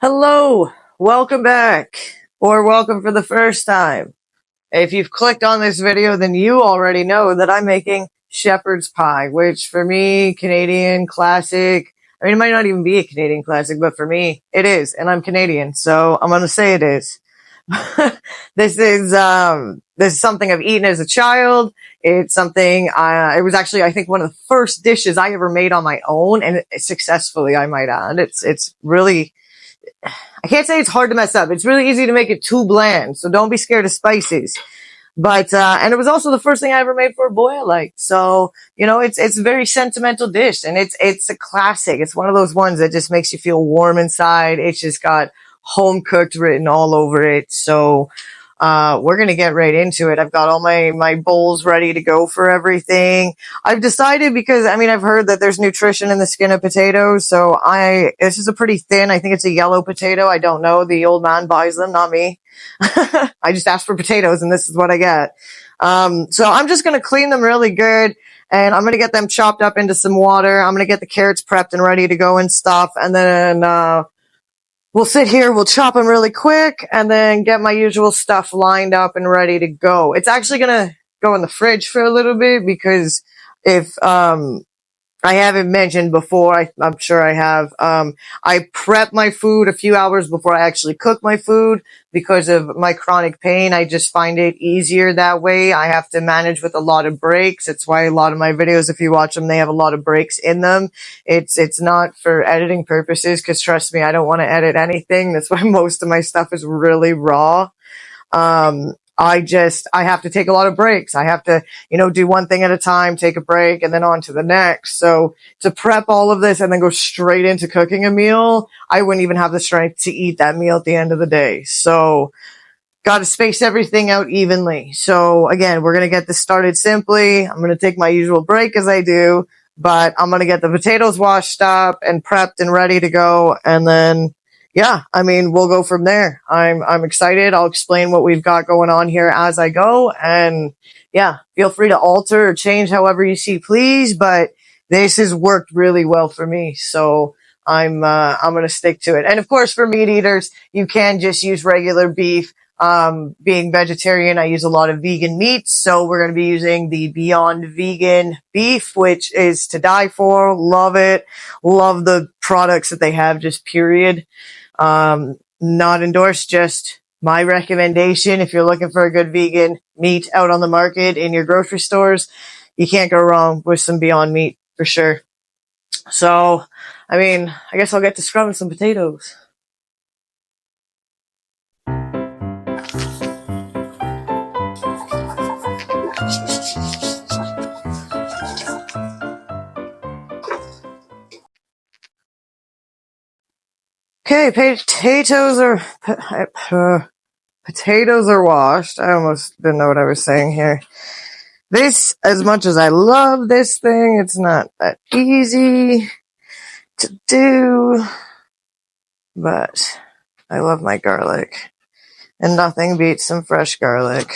Hello, welcome back, or welcome for the first time. If you've clicked on this video, then you already know that I'm making shepherd's pie, which for me, Canadian classic. I mean, it might not even be a Canadian classic, but for me, it is, and I'm Canadian, so I'm gonna say it is. This is something I've eaten as a child. It's something, it was actually, I think, one of the first dishes I ever made on my own, and successfully, I might add. It's really, I can't say it's hard to mess up. It's really easy to make it too bland, so don't be scared of spices. But and it was also the first thing I ever made for a boy I liked. So, it's a very sentimental dish, and it's a classic. It's one of those ones that just makes you feel warm inside. It's just got home cooked written all over it. So we're gonna get right into it. I've got all my bowls ready to go for everything. I've decided, because I mean, I've heard that there's nutrition in the skin of potatoes, so this is a pretty thin, I think it's a yellow potato. I don't know. The old man buys them, not me. I just asked for potatoes and this is what I get. So I'm just gonna clean them really good, and I'm gonna get them chopped up into some water. I'm gonna get the carrots prepped and ready to go and stuff, and then we'll sit here, we'll chop them really quick, and then get my usual stuff lined up and ready to go. It's actually gonna go in the fridge for a little bit, because if I haven't mentioned before, I'm sure I have, I prep my food a few hours before I actually cook my food because of my chronic pain. I just find it easier that way. I have to manage with a lot of breaks. It's why a lot of my videos, if you watch them, they have a lot of breaks in them. It's not for editing purposes, because trust me, I don't want to edit anything. That's why most of my stuff is really raw. I have to take a lot of breaks. I have to, do one thing at a time, take a break, and then on to the next. So to prep all of this and then go straight into cooking a meal, I wouldn't even have the strength to eat that meal at the end of the day. So got to space everything out evenly. So again, we're going to get this started simply. I'm going to take my usual break as I do, but I'm going to get the potatoes washed up and prepped and ready to go. And then, yeah, I mean, we'll go from there. I'm excited. I'll explain what we've got going on here as I go. And yeah, feel free to alter or change however you see please, but this has worked really well for me. So I'm going to stick to it. And of course, for meat eaters, you can just use regular beef. Being vegetarian, I use a lot of vegan meats, so we're going to be using the Beyond Vegan beef, which is to die for. Love it. Love the products that they have, just period. Not endorsed, just my recommendation. If you're looking for a good vegan meat out on the market in your grocery stores, you can't go wrong with some Beyond Meat for sure. So, I mean, I guess I'll get to scrubbing some potatoes. Okay, potatoes are washed. I almost didn't know what I was saying here. This, as much as I love this thing, it's not that easy to do, but I love my garlic, and nothing beats some fresh garlic.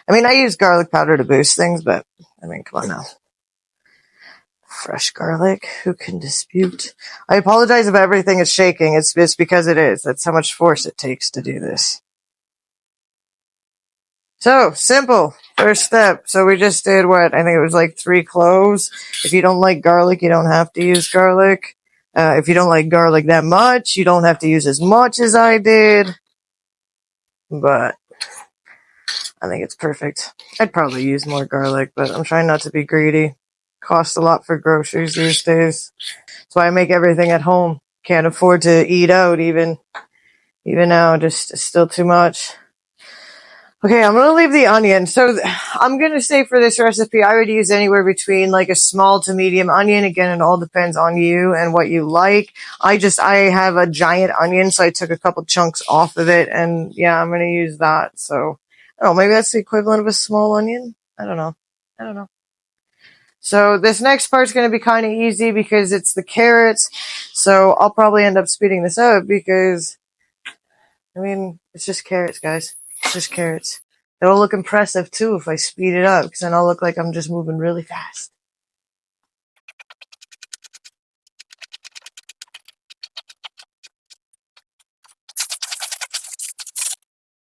I mean, I use garlic powder to boost things, but I mean, come on now. Fresh garlic, who can dispute? I apologize if everything is shaking. It's because it is. That's how much force it takes to do this. So, simple. First step. So we just did what? I think it was like 3 cloves. If you don't like garlic, you don't have to use garlic. If you don't like garlic that much, you don't have to use as much as I did. But I think it's perfect. I'd probably use more garlic, but I'm trying not to be greedy. Costs a lot for groceries these days. That's why I make everything at home. Can't afford to eat out even now. Just it's still too much. Okay, I'm going to leave the onion. So I'm going to say for this recipe, I would use anywhere between like a small to medium onion. Again, it all depends on you and what you like. I have a giant onion, so I took a couple chunks off of it, and yeah, I'm going to use that. So, I don't know, maybe that's the equivalent of a small onion? I don't know. So this next part's going to be kind of easy because it's the carrots. So I'll probably end up speeding this up because, I mean, it's just carrots, guys. It's just carrots. It'll look impressive too if I speed it up, because then I'll look like I'm just moving really fast.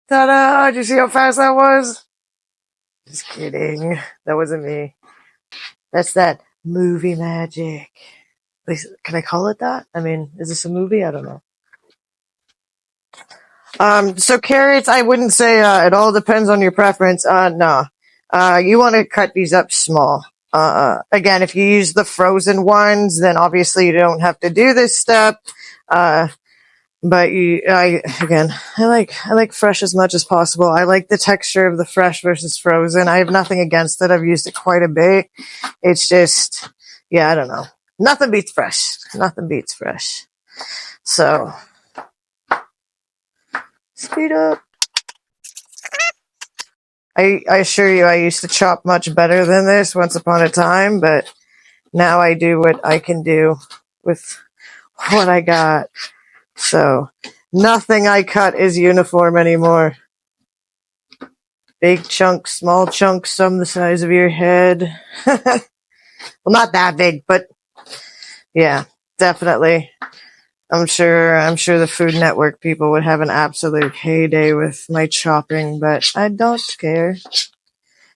Ta-da! Did you see how fast that was? Just kidding. That wasn't me. That's that movie magic. At least, can I call it that? I mean, is this a movie? I don't know. So carrots, I wouldn't say, it all depends on your preference. No. You want to cut these up small. Again, if you use the frozen ones, then obviously you don't have to do this step. But I like fresh as much as possible. I like the texture of the fresh versus frozen. I have nothing against it. I've used it quite a bit. It's just, yeah, I don't know. Nothing beats fresh. Nothing beats fresh. So, speed up. I assure you, I used to chop much better than this once upon a time, but now I do what I can do with what I got. So, nothing I cut is uniform anymore. Big chunks, small chunks, some the size of your head. Well, not that big, but yeah, definitely. I'm sure the Food Network people would have an absolute heyday with my chopping, but I don't care.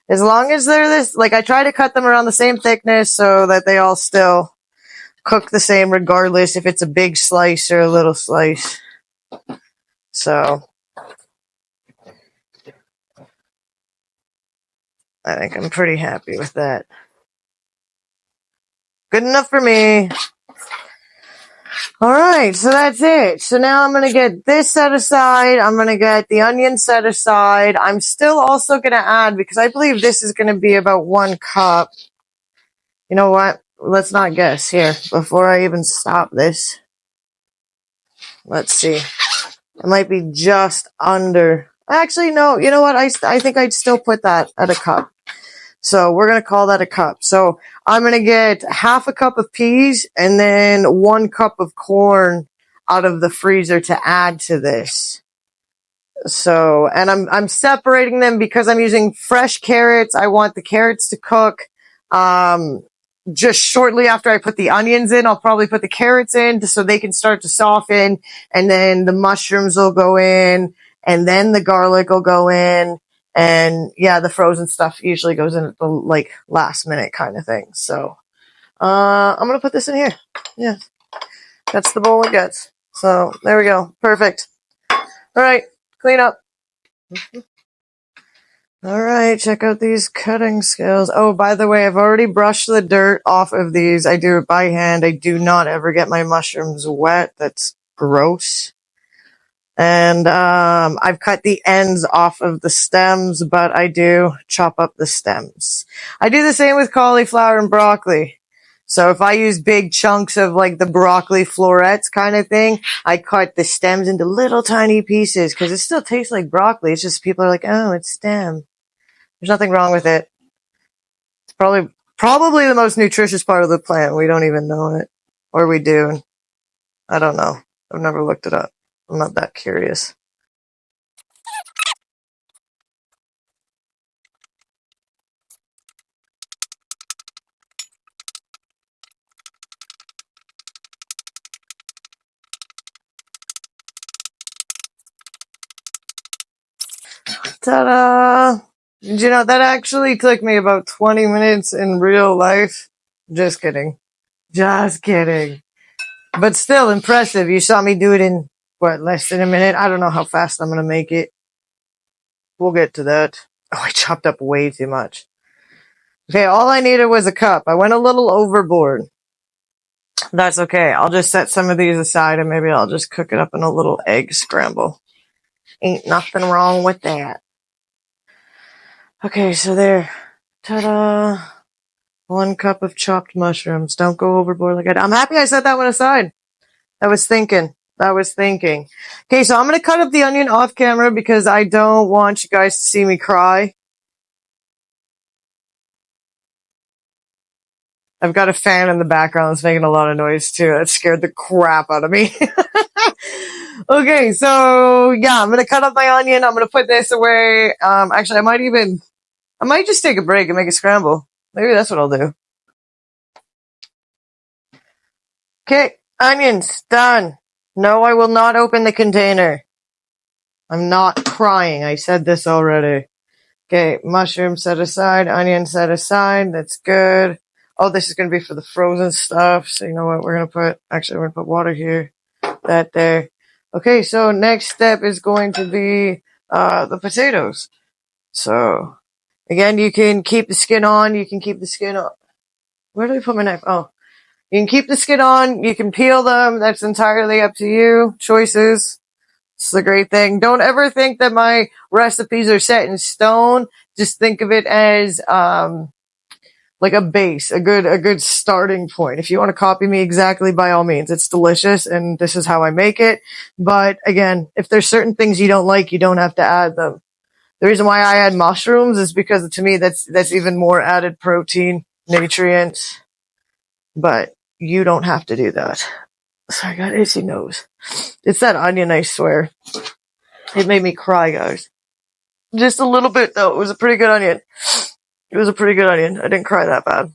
As long as they're this, like, I try to cut them around the same thickness so that they all still cook the same regardless if it's a big slice or a little slice. So, I think I'm pretty happy with that. Good enough for me. Alright, so that's it. So now I'm gonna get this set aside. I'm gonna get the onion set aside. I'm still also gonna add, because I believe this is gonna be about 1 cup. You know what? Let's not guess here. Before I even stop this. Let's see. It might be just under. Actually, no. You know what? I think I'd still put that at a cup. So we're going to call that a cup. So I'm going to get half a cup of peas and then 1 cup of corn out of the freezer to add to this. So, and I'm separating them because I'm using fresh carrots. I want the carrots to cook. Just shortly after I put the onions in, I'll probably put the carrots in so they can start to soften, and then the mushrooms will go in, and then the garlic will go in, and yeah, the frozen stuff usually goes in at the, like, last minute kind of thing. So, I'm gonna put this in here. Yeah. That's the bowl it gets. So, there we go. Perfect. Alright. Clean up. Alright, check out these cutting skills. Oh, by the way, I've already brushed the dirt off of these. I do it by hand. I do not ever get my mushrooms wet. That's gross. And I've cut the ends off of the stems, but I do chop up the stems. I do the same with cauliflower and broccoli. So if I use big chunks of, like, the broccoli florets kind of thing, I cut the stems into little tiny pieces because it still tastes like broccoli. It's just people are like, oh, it's stem. There's nothing wrong with it. It's probably the most nutritious part of the plant. We don't even know it. Or we do. I don't know. I've never looked it up. I'm not that curious. Ta-da! Did you know that actually took me about 20 minutes in real life? Just kidding. Just kidding. But still impressive. You saw me do it in, what, less than a minute? I don't know how fast I'm gonna make it. We'll get to that. Oh, I chopped up way too much. Okay, all I needed was a cup. I went a little overboard. That's okay. I'll just set some of these aside and maybe I'll just cook it up in a little egg scramble. Ain't nothing wrong with that. Okay, so there. Ta-da! 1 cup of chopped mushrooms. Don't go overboard like I did. I'm happy I set that one aside. I was thinking. Okay, so I'm gonna cut up the onion off camera because I don't want you guys to see me cry. I've got a fan in the background that's making a lot of noise too. That scared the crap out of me. Okay, so yeah, I'm gonna cut up my onion. I'm gonna put this away. Actually, I might just take a break and make a scramble. Maybe that's what I'll do. Okay, onions, done. No, I will not open the container. I'm not crying. I said this already. Okay, mushroom set aside, onion set aside. That's good. Oh, this is going to be for the frozen stuff. So you know what? We're going to put water here, that there. Okay, so next step is going to be, the potatoes. So, again, you can keep the skin on. You can keep the skin on. Where did I put my knife? Oh, you can keep the skin on. You can peel them. That's entirely up to you. Choices. It's the great thing. Don't ever think that my recipes are set in stone. Just think of it as, like a base, a good starting point. If you want to copy me exactly, by all means, it's delicious and this is how I make it. But again, if there's certain things you don't like, you don't have to add them. The reason why I add mushrooms is because to me, that's even more added protein, nutrients, but you don't have to do that. So I got itchy nose. It's that onion, I swear. It made me cry, guys. Just a little bit, though. It was a pretty good onion. I didn't cry that bad.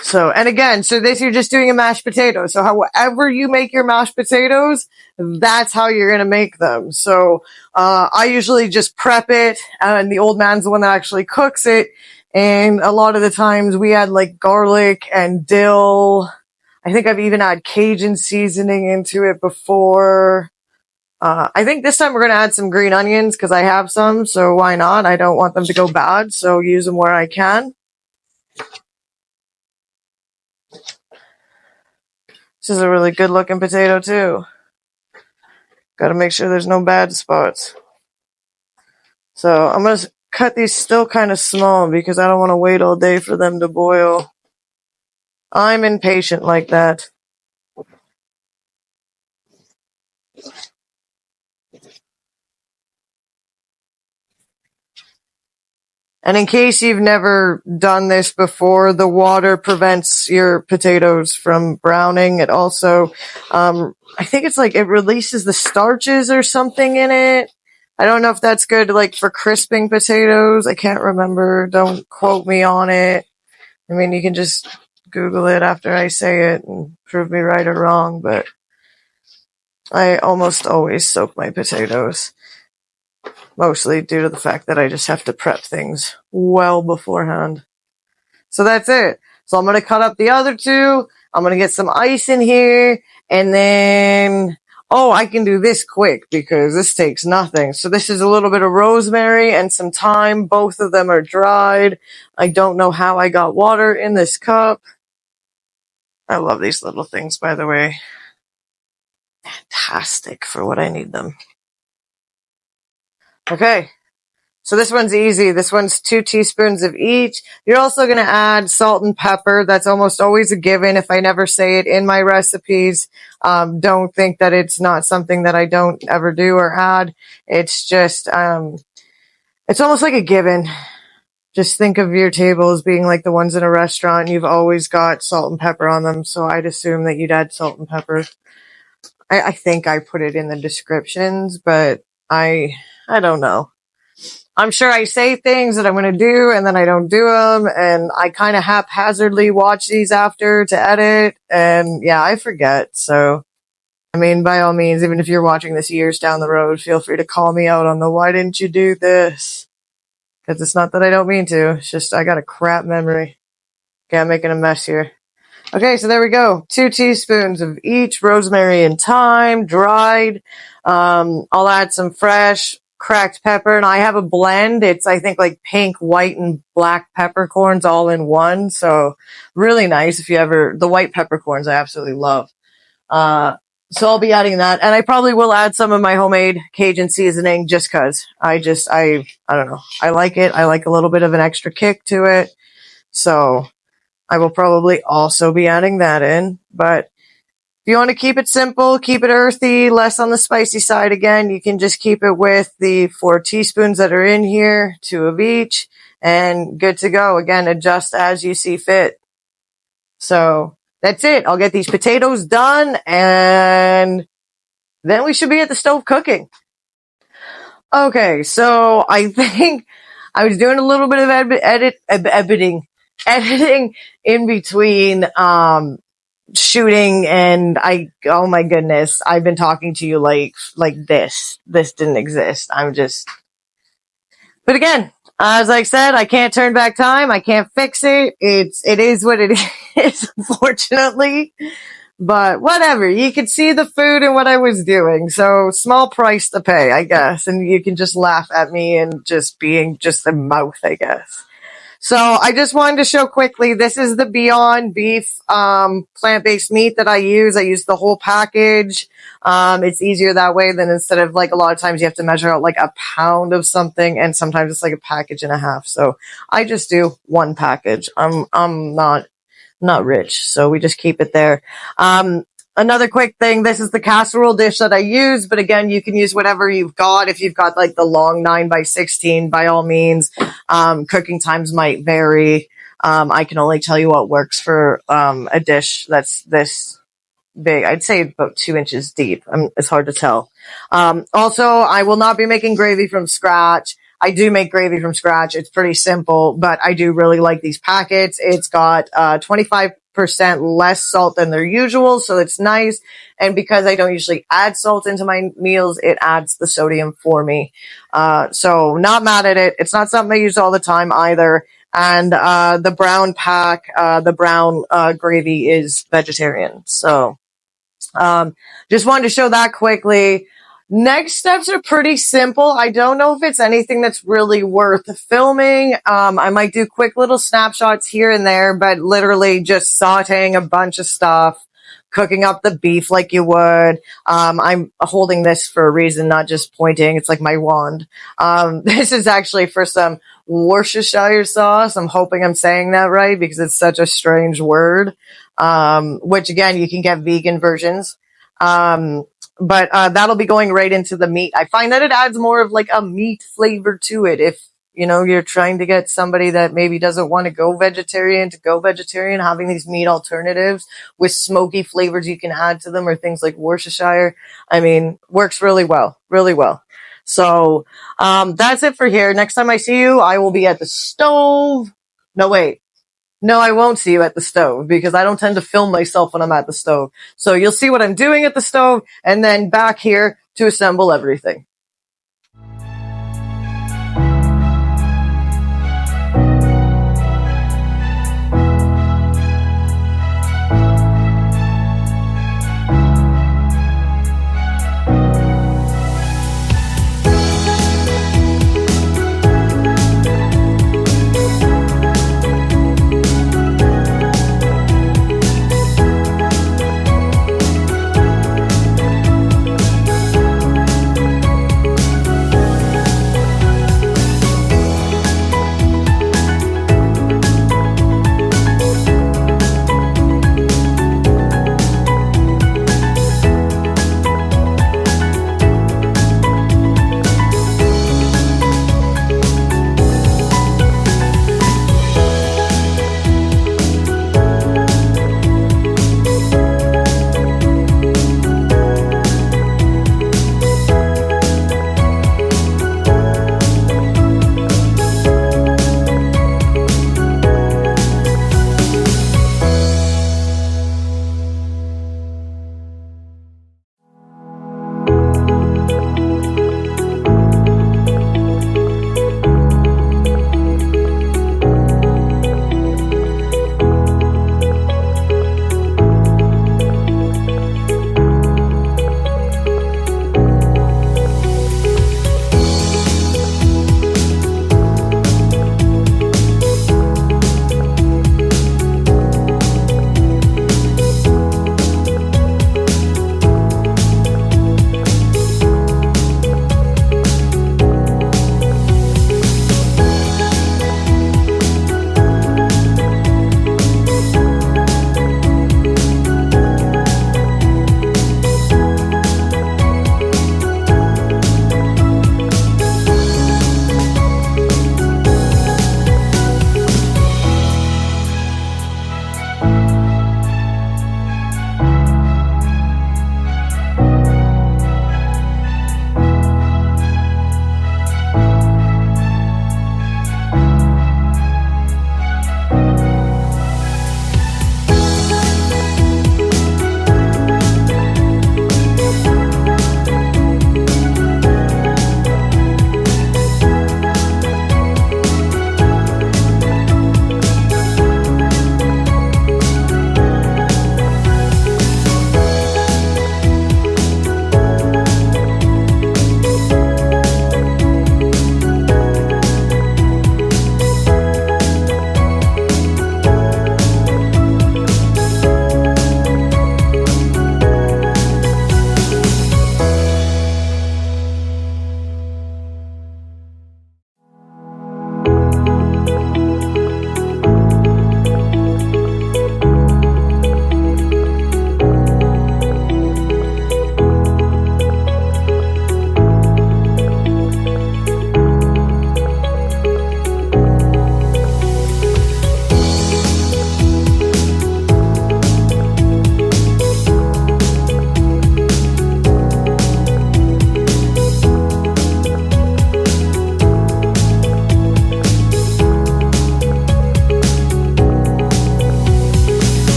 So, and again, so this, you're just doing a mashed potato. So however you make your mashed potatoes, that's how you're going to make them. So, I usually just prep it, and the old man's the one that actually cooks it. And a lot of the times we add like garlic and dill. I think I've even had Cajun seasoning into it before. I think this time we're going to add some green onions because I have some, so why not? I don't want them to go bad, so use them where I can. This is a really good looking potato too. Got to make sure there's no bad spots. So I'm going to cut these still kind of small because I don't want to wait all day for them to boil. I'm impatient like that. And in case you've never done this before, the water prevents your potatoes from browning. It also, I think it's like it releases the starches or something in it. I don't know if that's good, like, for crisping potatoes. I can't remember. Don't quote me on it. I mean, you can just Google it after I say it and prove me right or wrong, but I almost always soak my potatoes. Mostly due to the fact that I just have to prep things well beforehand. So that's it. So I'm going to cut up the other two. I'm going to get some ice in here. And then, oh, I can do this quick because this takes nothing. So this is a little bit of rosemary and some thyme. Both of them are dried. I don't know how I got water in this cup. I love these little things, by the way. Fantastic for what I need them. Okay. So this one's easy. This one's 2 teaspoons of each. You're also going to add salt and pepper. That's almost always a given. If I never say it in my recipes, don't think that it's not something that I don't ever do or add. It's just, it's almost like a given. Just think of your table as being like the ones in a restaurant. You've always got salt and pepper on them. So I'd assume that you'd add salt and pepper. I think I put it in the descriptions, but I don't know. I'm sure I say things that I'm going to do and then I don't do them, and I kind of haphazardly watch these after to edit, and yeah, I forget. So, I mean, by all means, even if you're watching this years down the road, feel free to call me out on the why didn't you do this? Because it's not that I don't mean to, it's just I got a crap memory. Okay, I'm making a mess here. Okay, so there we go. 2 teaspoons of each, rosemary and thyme, dried. I'll add some fresh cracked pepper, and I have a blend. It's, I think, like pink, white, and black peppercorns all in one. So really nice if you ever, the white peppercorns I absolutely love. So I'll be adding that, and I probably will add some of my homemade Cajun seasoning just cause I don't know. I like it. I like a little bit of an extra kick to it. So I will probably also be adding that in, but if you want to keep it simple, keep it earthy, less on the spicy side, again, you can just keep it with the 4 teaspoons that are in here, 2 of each, and good to go. Again, adjust as you see fit. So that's it. I'll get these potatoes done, and then we should be at the stove cooking. Okay, so I think I was doing a little bit of editing in between, shooting, and oh my goodness, I've been talking to you like this didn't exist. But again, as I said, I can't turn back time. I can't fix it. It is what it is, unfortunately. But whatever, you could see the food and what I was doing. So small price to pay, I guess. And you can just laugh at me and just being just a mouth, I guess. So I just wanted to show quickly, this is the Beyond Beef plant-based meat that I use. I use the whole package. It's easier that way than instead of like a lot of times you have to measure out like a pound of something, and sometimes it's like a package and a half. So I just do one package. I'm not rich, so we just keep it there. Another quick thing, this is the casserole dish that I use, but again, you can use whatever you've got. If you've got like the long 9x16, by all means, cooking times might vary. I can only tell you what works for, a dish that's this big. I'd say about 2 inches deep. It's hard to tell. Also, I will not be making gravy from scratch. I do make gravy from scratch. It's pretty simple, but I do really like these packets. It's got 25% less salt than their usual, so it's nice. And because I don't usually add salt into my meals, it adds the sodium for me. So not mad at it. It's not something I use all the time either. And the brown pack, the brown gravy is vegetarian. So just wanted to show that quickly. Next steps are pretty simple. I don't know if it's anything that's really worth filming. I might do quick little snapshots here and there, but literally just sauteing a bunch of stuff, cooking up the beef like you would. I'm holding this for a reason, not just pointing. It's like my wand. This is actually for some Worcestershire sauce. I'm hoping I'm saying that right because it's such a strange word. Which again, you can get vegan versions. But that'll be going right into the meat. I find that it adds more of like a meat flavor to it. If, you know, you're trying to get somebody that maybe doesn't want to go vegetarian to go vegetarian, having these meat alternatives with smoky flavors you can add to them, or things like Worcestershire, I mean, works really well, really well. So, that's it for here. Next time I see you, I will be at the stove. No, wait. No, I won't see you at the stove because I don't tend to film myself when I'm at the stove. So you'll see what I'm doing at the stove and then back here to assemble everything.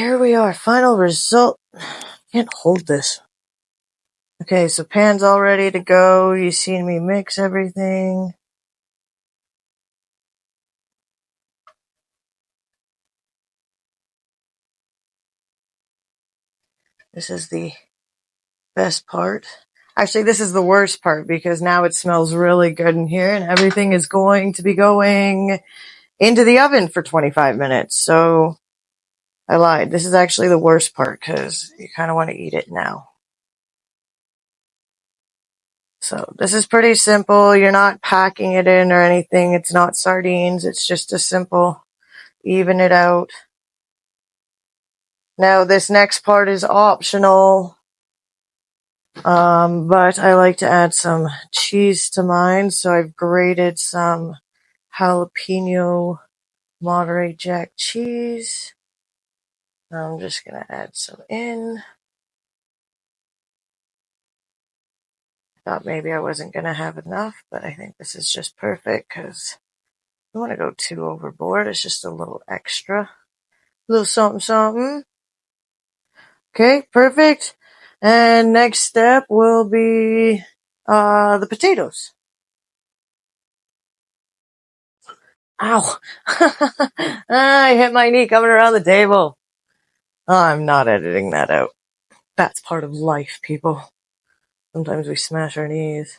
here we are. Final result. Can't hold this. Okay, so pan's all ready to go. You've seen me mix everything. This is the best part. Actually, this is the worst part because now it smells really good in here and everything is going to be going into the oven for 25 minutes. So I lied. This is actually the worst part because you kind of want to eat it now. So this is pretty simple. You're not packing it in or anything. It's not sardines. It's just a simple even it out. Now this next part is optional. But I like to add some cheese to mine. So I've grated some jalapeno Monterey Jack cheese. I'm just going to add some in. Thought maybe I wasn't going to have enough, but I think this is just perfect because I don't want to go too overboard. It's just a little extra. A little something, something. Okay, perfect. And next step will be the potatoes. Ow! I hit my knee coming around the table. I'm not editing that out. That's part of life, people. Sometimes we smash our knees.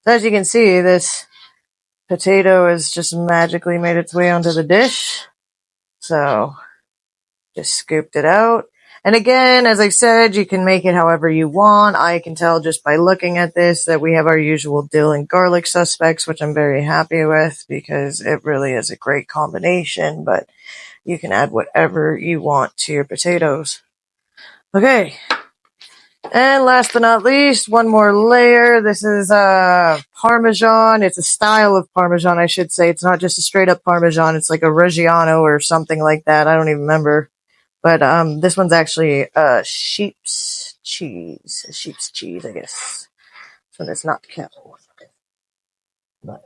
So as you can see, this potato has just magically made its way onto the dish. So, just scooped it out. And again, as I said, you can make it however you want. I can tell just by looking at this that we have our usual dill and garlic suspects, which I'm very happy with because it really is a great combination, but you can add whatever you want to your potatoes. Okay. And last but not least, one more layer. This is Parmesan. It's a style of Parmesan, I should say. It's not just a straight up Parmesan. It's like a Reggiano or something like that. I don't even remember. But this one's actually sheep's cheese. Sheep's cheese, I guess. This one is not cow. But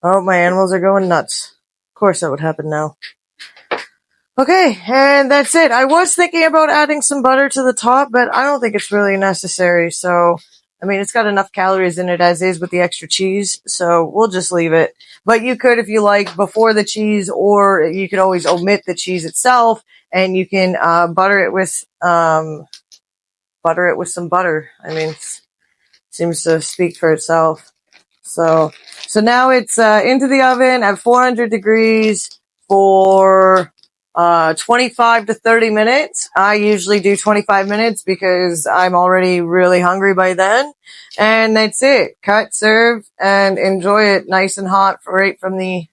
oh, my animals are going nuts. Of course that would happen now. Okay, and that's it. I was thinking about adding some butter to the top, but I don't think it's really necessary. So, I mean, it's got enough calories in it as is with the extra cheese, so we'll just leave it. But you could, if you like, before the cheese, or you could always omit the cheese itself, and you can butter it with some butter. I mean, it seems to speak for itself. So now it's into the oven at 400 degrees for 25 to 30 minutes. I usually do 25 minutes because I'm already really hungry by then. And that's it. Cut, serve, and enjoy it nice and hot right from the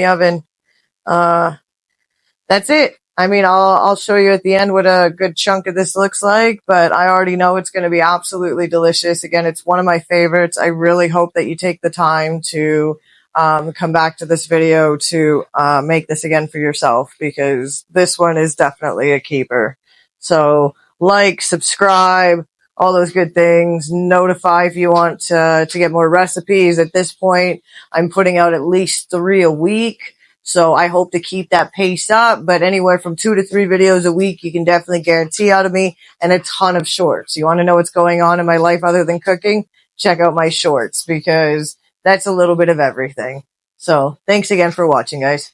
oven. That's it. I mean, I'll show you at the end what a good chunk of this looks like, but I already know it's going to be absolutely delicious. Again, it's one of my favorites. I really hope that you take the time to come back to this video to make this again for yourself, because this one is definitely a keeper. So like, subscribe, all those good things. Notify if you want to get more recipes. At this point, I'm putting out at least 3 a week. So I hope to keep that pace up, but anywhere from 2 to 3 videos a week, you can definitely guarantee out of me, and a ton of shorts. You want to know what's going on in my life other than cooking? Check out my shorts, because that's a little bit of everything. So thanks again for watching, guys.